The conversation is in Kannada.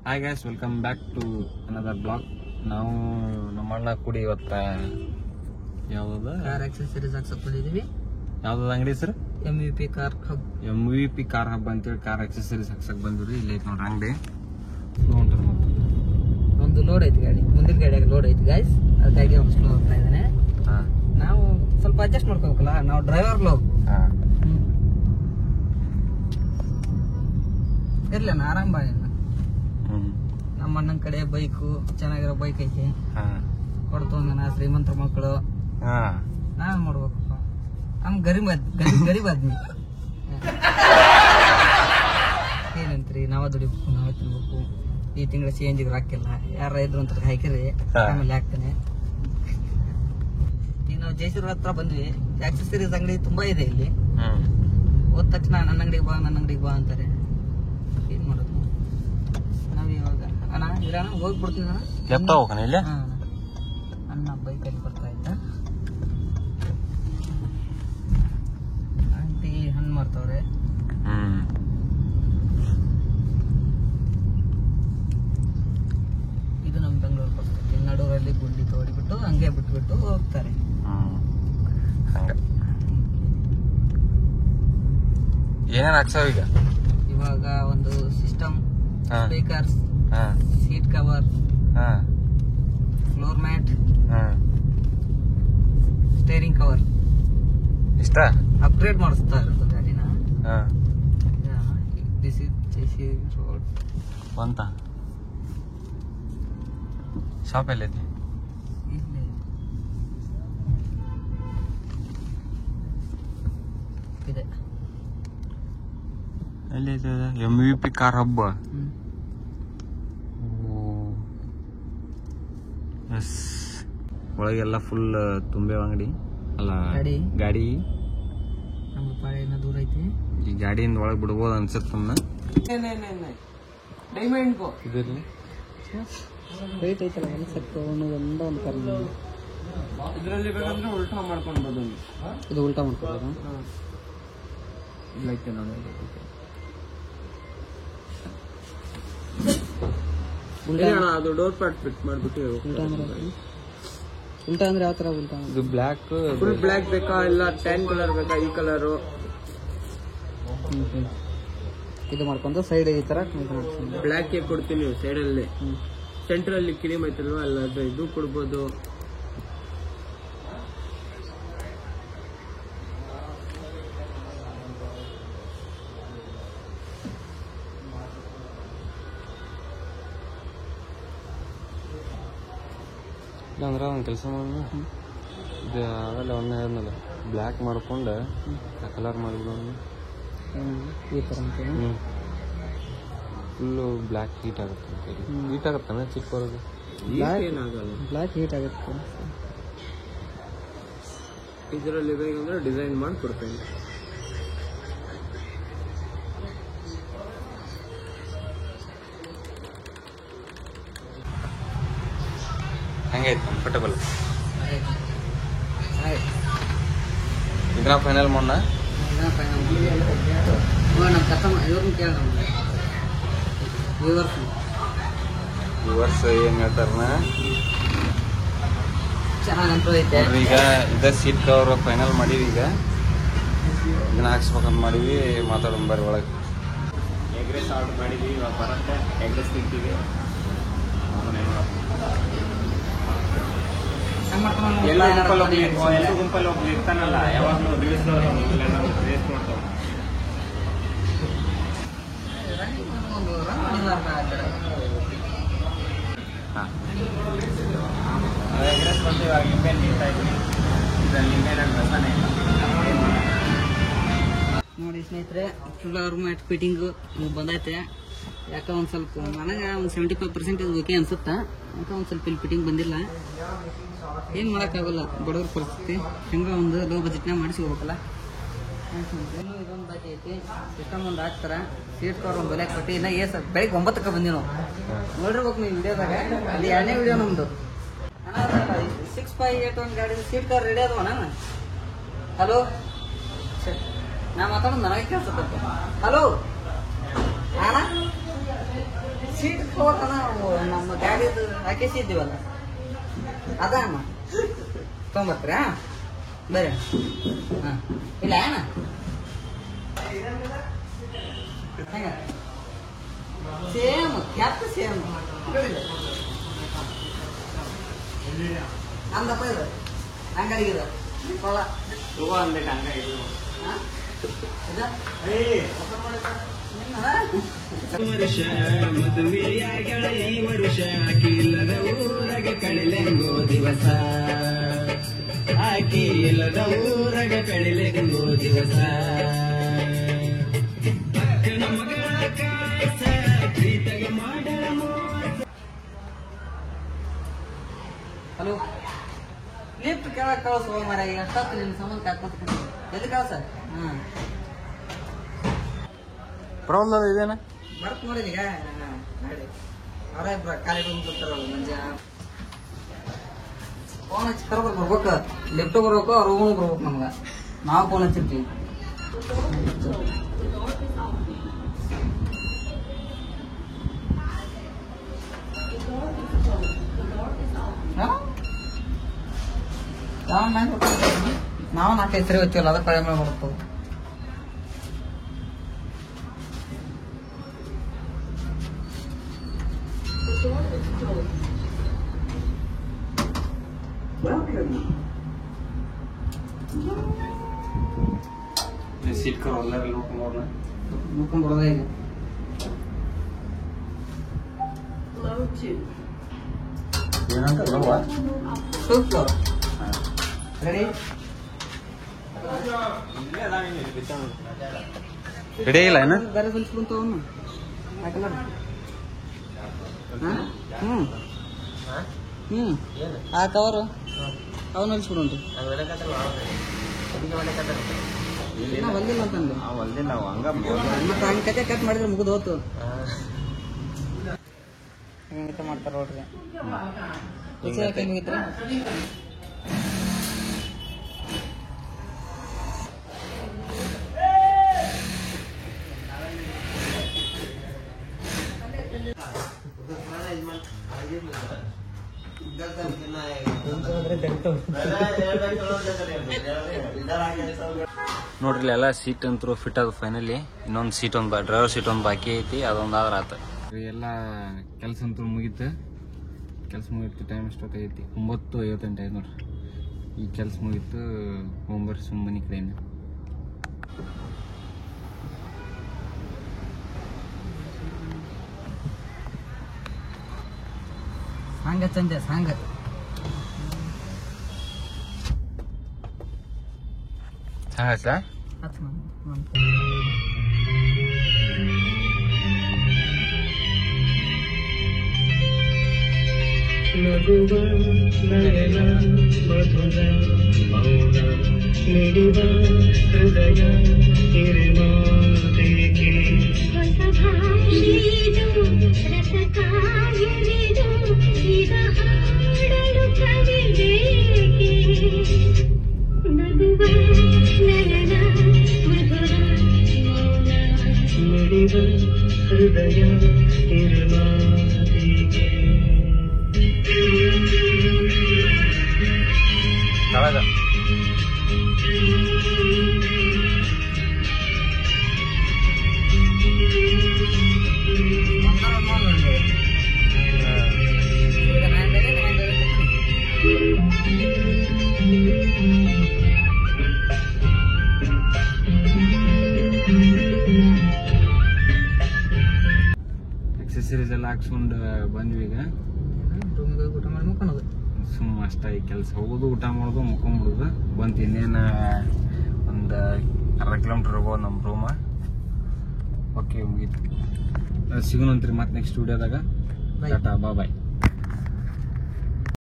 Hi guys, welcome back to another blog. ನಾವು ನಮ್ಮ ಅಣ್ಣ ಕೂಡಿ ಇವತ್ತ ಯಾವ್ದು ಕಾರ್ ಆಕ್ಸೆಸರೀಸ್ ಹಾಕ್ಸಕ್ ಬಂದಿದೀವಿ. ಯಾವ್ದು ಅಂಗಡಿ sir? MVP car hub. MVP car hub ಅಂತೇಳಿ ಕಾರ್ ಆಕ್ಸೆಸರೀಸ್ ಹಾಕ್ಸಕ್ ಬಂದಿವ್ರಿ. ಇಲ್ಲಿ ಐತಿ ನೋಡ್ರಿ ಅಂಗಡಿ. ನೋಡ್ರಿ ಒಂದು ಲೋಡ್ ಐತಿ ಗಾಡಿ, ಮುಂದಿನ ಗಾಡಿಯಾಗ ಲೋಡ್ ಐತಿ ಗೈಸ್, ಅದಕ್ಕಾಗಿ ಒಂದು ಸ್ಲೋ ಹೋಗ್ತಾ ಇದ್ದಾನೆ. ನಾವು ಸ್ವಲ್ಪ ಅಡ್ಜಸ್ಟ್ ಮಾಡ್ಕೋಬೇಕಲ್ಲ, ನಾವು ಡ್ರೈವರ್ ಲೋ ಇರ್ಲೇನ ಆರಾಮ್ ಬಾ. ನಮ್ಮ ಅಣ್ಣನ ಕಡೆ ಬೈಕು ಚೆನ್ನಾಗಿರೋ ಬೈಕ್ ಐತಿ, ಕೊಡ್ತು ಒಂದನ ಶ್ರೀಮಂತರ ಮಕ್ಕಳು ನಾವ್ ಮಾಡ್ಬೇಕಪ್ಪ. ನಮ್ ಗರೀಬ್ ಆದ್ಮಿ ಏನಂತ್ರಿ, ನಾವ ದುಡಿಬೇಕು, ನಾವೇ ತಿನ್ಬೇಕು. ಈ ತಿಂಗಳ CNG ಹಾಕಿಲ್ಲ, ಯಾರ ಇದ್ರು ಅಂತ ಹಾಕಿರಿ, ಆಮೇಲೆ ಹಾಕ್ತೇನೆ. ಈಗ ನಾವು ಜಯಸೂರ್ ಹತ್ರ ಬಂದ್ವಿ. ಆಕ್ಸೆಸರೀಸ್ ಅಂಗಡಿ ತುಂಬಾ ಇದೆ ಇಲ್ಲಿ. ಹೋದ ತಕ್ಷಣ ನನ್ನ ಅಂಗಡಿಗೆ ಬಾ ಅಂತಾರೆ. ಏನ್ ಮಾಡೋದು ನಾವ್ ಇವಾಗ? ಅಣ್ಣ ಇರೋಣ, ಹೋಗ್ಬಿಡ್ತೀನಿ ಅಣ್ಣ ಬೈಕಲ್ಲಿ ಬರ್ತಾ ಇದ್ದ. ಆಂಟಿ ಹಣ್ಣು ಮಾರ್ತವ್ರೆ. ಇದು ನಮ್ ಬೆಂಗಳೂರು ಪರಿಸ್ಥಿತಿ. ನಡುವರಲ್ಲಿ ಗುಂಡಿ ತೋಡಿಬಿಟ್ಟು ಹಂಗೆ ಬಿಟ್ಬಿಟ್ಟು ಹೋಗ್ತಾರೆ. ಏನೇನ್ ಹಾಕ್ಸಾವ ಈಗ? ಇವಾಗ ಒಂದು system, speakers, seat cover, floor mat, steering cover ಇಷ್ಟ ಅಪ್ಗ್ರೇಡ್ ಮಾಡಿಸ್ತಾ ಇರೋದು ಗಾಡಿನ. ದಿಸ್ ಇಸ್ ಜೆಸಿ ರೋಡ್ ಬಂತ. ಶಾಪ್ ಎಲ್ಲೈತಿ? ಇಲ್ಲೇ ಇದೆ. ಎಲ್ಲೈತಿ? MVP ಕಾರ್ ಹಬ್ಬ. ಎಸ್, ಒಳಗೆಲ್ಲ ಫುಲ್ ತುಂಬೇವ ಅಂಗಡಿ ಅಲ್ಲ ಗಾಡಿ. ನಮ್ಮ ಪಾಳಿನ ದೂರ ಐತಿ. ಈ ಗಾಡಿಯಿಂದ ಒಳಗೆ ಬಿಡ್ಬೋದು ಅನ್ಸುತ್ತೆ ನಮ್ನ. ಇದಿರ್ಲಿ ರೇಟ್ ಐತಲ್ಲ, ಸ್ವಲ್ಪ ಒಂದು ಕರ್ಮ. ಇದರಲ್ಲಿ ಬೇಕಂದ್ರೆ ಉಲ್ಟಾ ಮಾಡ್ಕೊಳ್ಬೋದು. ಇದು ಉಲ್ಟಾ ಮಾಡ್ಕೊಳ್ಳೋದು. ಇಲ್ಲೈತೆ ನೋಡಿ, ಅದು ಡೋರ್ ಪ್ಯಾಡ್ ಫಿಟ್ ಮಾಡ್ಬಿಟ್ಟು. ಉಲ್ಟಾ ಅಂದ್ರೆ ಯಾವ ತರ ಉಲ್ಟಾ? ಇದು ಬ್ಲ್ಯಾಕ್, ಫುಲ್ ಬ್ಲ್ಯಾಕ್ ಬೇಕಾ ಇಲ್ಲ ಟ್ಯಾನ್ ಕಲರ್ ಬೇಕಾ? ಈ ಕಲರು ಇದು ಮಾಡ್ಕೊಂಡು ಸೈಡ್ ಈ ತರ ಬ್ಲ್ಯಾಕ್ ಕೊಡ್ತೀನಿ. ಸೈಡ್ ಅಲ್ಲಿ ಸೆಂಟರ್ ಅಲ್ಲಿ ಕ್ರೀಮ್ ಐತಲ್ವಾ, ಅಲ್ಲ ಅದು ಇದು ಕೊಡ್ಬೋದು. ಇಲ್ಲಾಂದ್ರೆ ಒಂದು ಕೆಲಸ ಮಾಡೋಣ, ಇದು ಅವೆಲ್ಲ ಒಂದೇ ಆದ್ಮೇಲೆ ಬ್ಲ್ಯಾಕ್ ಮಾಡ್ಕೊಂಡು ಕಲರ್ ಮಾಡಿಬಿಡೋಣ. ಈ ತರ ಫುಲ್ಲು ಬ್ಲ್ಯಾಕ್ ಹೀಟ್ ಆಗುತ್ತೆ. ಹೀಟ್ ಆಗುತ್ತಾನೆ ಚಿಕ್ಕವರೆಗೆ? ಏನಾಗಲ್ಲ, ಬ್ಲ್ಯಾಕ್ ಹೀಟ್ ಆಗುತ್ತೆ. ಇದರಲ್ಲಿ ಬೇಕಂದ್ರೆ ಡಿಸೈನ್ ಮಾಡಿ ಕೊಡ್ತೇನೆ. ಹೆಂಗೈತೆ? ಕಂಫರ್ಟಬಲ್ ಇದನ್ನ ಫೈನಲ್ ಮಾಡೋಣ. ನಮ್ಮ ಕಸ್ಟಮರ್ ಇವ್ರನ್ನ ಕೇಳೋಣ, ವ್ಯೂವರ್ಸ್ ಏನ್ ಹೇಳ್ತಾರನ. ಚೆನ್ನಾಗಂತೂ ಐತೆ. ಈಗ ಇದ ಸೀಟ್ ಕವರ್ ಫೈನಲ್ ಮಾಡೀವಿ. ಈಗ ಇದನ್ನ ಹಾಕ್ಸ್ಬೇಕಂತ ಮಾಡೀವಿ. ಮಾತಾಡೋಣ ಬರ್ರಿ ಒಳಗೆ. ಎಗ್ ರೈಸ್ ಆರ್ಡರ್ ಮಾಡಿದ್ವಿ, ಇವಾಗ ಬರುತ್ತೆ. ಎಗ್ ರೈಸ್ ತಿಂತೀವಿ. ಗುಂಪಲ್ಲಿ ಒಬ್ಬ ಇರ್ತಾನಲ್ಲ, ಯಾವಾಗಲೂ ರಿವ್ಯೂಸ್ ರೇಸ್ ಮಾಡ್ತಾವ. ನೋಡಿ ಸ್ನೇಹಿತರೆ, ಫ್ಲೋರ್ ಮ್ಯಾಟ್ ಫಿಟ್ಟಿಂಗ್ ಬಂದೈತೆ. ಯಾಕೆ ಒಂದು ಸ್ವಲ್ಪ ನನಗೆ ಒಂದು 75% ಓಕೆ ಅನ್ಸುತ್ತೆ. ಯಾಕೆ ಒಂದು ಸ್ವಲ್ಪ ಇಲ್ಲಿ ಫಿಟ್ಟಿಂಗ್ ಬಂದಿಲ್ಲ. ಏನು ಮಾಡೋಕ್ಕಾಗಲ್ಲ, ಬಡವ್ರ ಪರಿಸ್ಥಿತಿ. ಹೆಂಗ ಒಂದು ಲೋ ಬಜೆಟ್ನಾಗ ಮಾಡಿಸಿ ಹೋಗ್ಬೇಕಲ್ಲ. ಇದೊಂದು ಬಾಕಿ ಐತಿ. ಸಿಸ್ಟಮ್ ಒಂದು ಹಾಕ್ತಾರೆ. ಸೀಟ್ ಕವರ್ ಒಂದು ಬೆಲೆ ಕೊಟ್ಟು ಇನ್ನ ಬೆಳಿಗ್ಗೆ 9ಕ್ಕೆ ಬಂದಿ ನಾವು ನೋಡಿರ್ಬೇಕು ನೀವು ವಿಡಿಯೋದಾಗ. ಅಲ್ಲಿ 2ನೇ ವಿಡಿಯೋ ನಮ್ದು. 6581 ಗಾಡಿ ಸೀಟ್ ಕವರ್ ರೆಡಿ ಅದಾವ ನಾನು. ಹಲೋ, ನಾ ಮಾತಾಡೋದು ನನಗೆ ಕೇಳಿಸುತ್ತೆ. ಹಲೋ ಅಣ್ಣ, ಸೀಟ್ ಕವರ್ ನಮ್ಮ ಗಾಡಿದು ಹಾಕಿಸಿದ್ದೀವಲ್ಲ ಅದ ಅಣ್ಣ ತೊಗೊಂಬರ್ತೀರಾ ಬರ್ರಿ. ಹಾಂ ಇಲ್ಲ ಅಣ್ಣ ಹೆಂಗ ಸೇಮ್ ಕ್ಯಾಪ್ ಸೇಮ್ ಅಂದಪ್ಪ ಇದು ಅಂಗಡಿಗಿದೆ ಹೊಲ ವರ್ಷ ಮದುವೆಯಾಗಳ ಈ ವರ್ಷ ಆಕಿಲ್ಲದ ಊರಗ ಕಳಿಲೆಂಗೋ ದಿವಸ ಆಕಿ ಇಲ್ಲದ ಊರಗ ಕಳಿಲೆಂಗೋ ದಿವಸ ಅಕ್ಕನ ಮಗಳ ಕಾಸ ಪ್ರೀತಗ ಮಾಡಲ ಹಲೋ ಲಿಫ್ಟ್ ಕೆಳಗೆ ಕಳಿಸುವ ಮರ ಎಷ್ಟೊತ್ತು ನಿನ್ನ ಸಂಬಂಧ ಕಾಕೊಂತ ಎಲ್ಲಿ ಕಳ್ಸ ಹಾಂ ಪ್ರಾಬ್ಲಮ್ ಇದೇನ ಬರ್ತ್ ನೋಡಿದ ಈಗ ಗಾಡಿ ಅವರ ಖಾಲಿ ಬಂದ್ಬಿಡ್ತಾರಲ್ಲ ಮಂಜ ಫೋನ್ ಹಚ್ಚಿ ಕರ್ಬೇಕು ಬರ್ಬೇಕು ಲಿಫ್ಟ್ ಬರ್ಬೇಕು ಅವ್ರ ರೂಮ್ ಬರ್ಬೇಕು ನಮ್ಗೆ ನಾವು ಫೋನ್ ಹಚ್ಚಿರ್ತೀವಿ ನಾವು 4-5 ಸರಿ ಹೋಗ್ತೀವಲ್ಲ ಅದ ಕಡಿಮೆ ಬರ್ತದೆ. ಸೀಟ್ ಕವರ್ ಎಲ್ಲರೂ ನೋಡ್ಕೊಂಡ್ಬರೋದ ಈಗ ಏನಂತ ರೆಡಿ ರೆಡಿ ಇಲ್ಲ ಏನ ಬೇರೆ ಬಂತು ಅವನು ಹಾಕಲ್ಲ ಆ ಕವರು ಅವನು ಹೊಲಿಸ್ಬಿಡುಂಟು ಹೊಲಿಲ್ಲ ಅಂತಂದು ಮತ್ತೆ ಹಂಗೆ ಕತೆ ಕಟ್ ಮಾಡಿದ್ರೆ ಮುಗಿದು ಹೋತು ಹಿಂಗೆ ಮಾಡ್ತಾರ ನೋಡ್ರಿ ಮುಗಿತ್ರಿ ನೋಡ್ರಿ ಎಲ್ಲ ಸೀಟ್ ಅಂತೂ ಫಿಟ್ ಆದ ಫೈನಲಿ ಇನ್ನೊಂದು ಸೀಟ್ ಒಂದು ಡ್ರೈವರ್ ಸೀಟ್ ಒಂದು ಬಾಕಿ ಐತಿ ಅದೊಂದು ಆದ್ರ ಆತ ಎಲ್ಲ ಕೆಲಸ ಅಂತೂ ಮುಗೀತು ಕೆಲಸ ಮುಗಿತು ಟೈಮ್ ಎಷ್ಟೊತ್ತೈತಿ 9:58 ಆಯ್ತು ನೋಡ್ರಿ ಈ ಕೆಲಸ ಮುಗೀತು ಹೋಗ್ಬರ್ರಿ ಸುಮ್ಮನೆ ಕಡೆಯಿಂದ ಸಾಂಗ ಚಂದ ಸಾಂಗ ಹಾಂ ನಗುವ ನಯನ ಮಧುರ ಮೌನ ಮಿಡಿವ ಹೃದಯ ಹಿರಿಮಾದೇಕೆ ಹೊಸ ಭಾಷೆದು ರಸಕಾಯನಿದು ಈಗ ಹಾಡಲು ಕವಿಬೇಕೆ ನಗುವ ನಯನ ಮಧುರ ಮೌನ ಮಿಡಿವ ಹೃದಯ ಹಿರಿಮಾದೇಕೆ ತಳಗ ಎಕ್ಸಸರೀಸ್ ಎಲ್ಲ ಹಾಕ್ಸ್ಕೊಂಡು ಬಂದ್ವಿ ಈಗ ಊಟ ಮಾಡಿ ಮುಕ್ಕೊಳೋದು ಸುಮ್ಮ ಅಷ್ಟ ಈ ಕೆಲಸ ಹೋಗೋದು ಊಟ ಮಾಡೋದು ಮುಕ್ಕೊಂಬಿಡೋದು ಬಂತು ಇನ್ನೇನು ಒಂದು ಅರ್ಧ ಕಿಲೋಮೀಟ್ರ್ ಹೋಗೋದು ನಮ್ಮ ರೂಮ ಓಕೆ ಮುಗೀತು ಸಿಗೋಣಂತ್ರಿ ಮತ್ತೆ ನೆಕ್ಸ್ಟ್ ವಿಡಿಯೋದಾಗ ಟಾಟಾ ಬಾಯ್